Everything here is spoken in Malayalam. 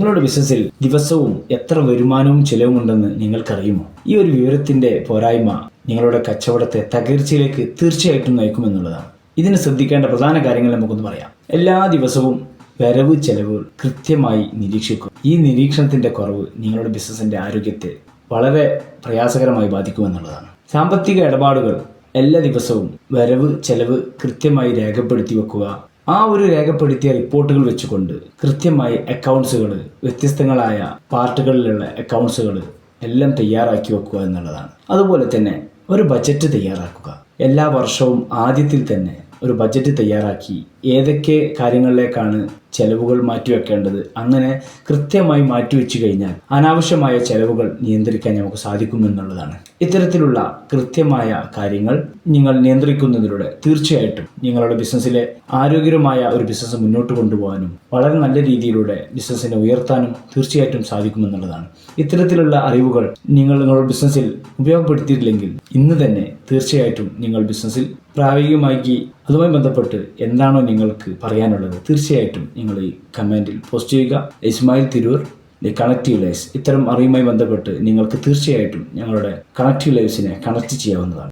നിങ്ങളുടെ ബിസിനസ്സിൽ ദിവസവും എത്ര വരുമാനവും ചെലവുമുണ്ടെന്ന് നിങ്ങൾക്കറിയുമോ? ഈ ഒരു വിവരത്തിന്റെ പോരായ്മ നിങ്ങളുടെ കച്ചവടത്തെ തകർച്ചയിലേക്ക് തീർച്ചയായിട്ടും നയിക്കുമെന്നുള്ളതാണ്. ഇതിന് ശ്രദ്ധിക്കേണ്ട പ്രധാന കാര്യങ്ങൾ നമുക്കൊന്ന് പറയാം. എല്ലാ ദിവസവും വരവ് ചെലവുകൾ കൃത്യമായി നിരീക്ഷിക്കുക. ഈ നിരീക്ഷണത്തിന്റെ കുറവ് നിങ്ങളുടെ ബിസിനസിന്റെ ആരോഗ്യത്തെ വളരെ പ്രയാസകരമായി ബാധിക്കുമെന്നുള്ളതാണ്. സാമ്പത്തിക ഇടപാടുകൾ എല്ലാ ദിവസവും വരവ് ചെലവ് കൃത്യമായി രേഖപ്പെടുത്തി വെക്കുക. ആ ഒരു രേഖപ്പെടുത്തിയ റിപ്പോർട്ടുകൾ വെച്ചുകൊണ്ട് കൃത്യമായി അക്കൗണ്ട്സുകൾ, വ്യത്യസ്തങ്ങളായ പാർട്ടുകളിലുള്ള അക്കൗണ്ട്സുകൾ എല്ലാം തയ്യാറാക്കി വെക്കുക എന്നുള്ളതാണ്. അതുപോലെ തന്നെ ഒരു ബജറ്റ് തയ്യാറാക്കുക. എല്ലാ വർഷവും ആദ്യത്തിൽ തന്നെ ഒരു ബജറ്റ് തയ്യാറാക്കി ഏതൊക്കെ കാര്യങ്ങളിലേക്കാണ് ചെലവുകൾ മാറ്റിവെക്കേണ്ടത്, അങ്ങനെ കൃത്യമായി മാറ്റിവെച്ചു കഴിഞ്ഞാൽ അനാവശ്യമായ ചെലവുകൾ നിയന്ത്രിക്കാൻ നമുക്ക് സാധിക്കുമെന്നുള്ളതാണ്. ഇത്തരത്തിലുള്ള കൃത്യമായ കാര്യങ്ങൾ നിങ്ങൾ നിയന്ത്രിക്കുന്നതിലൂടെ തീർച്ചയായിട്ടും നിങ്ങളുടെ ബിസിനസ്സിലെ ആരോഗ്യകരമായ ഒരു ബിസിനസ് മുന്നോട്ട് കൊണ്ടുപോകാനും വളരെ നല്ല രീതിയിലൂടെ ബിസിനസ്സിനെ ഉയർത്താനും തീർച്ചയായിട്ടും സാധിക്കുമെന്നുള്ളതാണ്. ഇത്തരത്തിലുള്ള അറിവുകൾ നിങ്ങളുടെ ബിസിനസ്സിൽ ഉപയോഗപ്പെടുത്തിയിട്ടില്ലെങ്കിൽ ഇന്ന് തന്നെ തീർച്ചയായിട്ടും നിങ്ങൾ ബിസിനസ്സിൽ പ്രായോഗികമാക്കി അതുമായി ബന്ധപ്പെട്ട് എന്താണോ നിങ്ങൾക്ക് പറയാനുള്ളത് തീർച്ചയായിട്ടും നിങ്ങൾ ഈ കമൻറ്റിൽ പോസ്റ്റ് ചെയ്യുക. Ismail Tirur, the connective lives. ഇത്തരം അറിവുമായി ബന്ധപ്പെട്ട് നിങ്ങൾക്ക് തീർച്ചയായിട്ടും ഞങ്ങളുടെ കണക്റ്റീവ് ലൈവ്സിനെ കണക്ട് ചെയ്യാവുന്നതാണ്.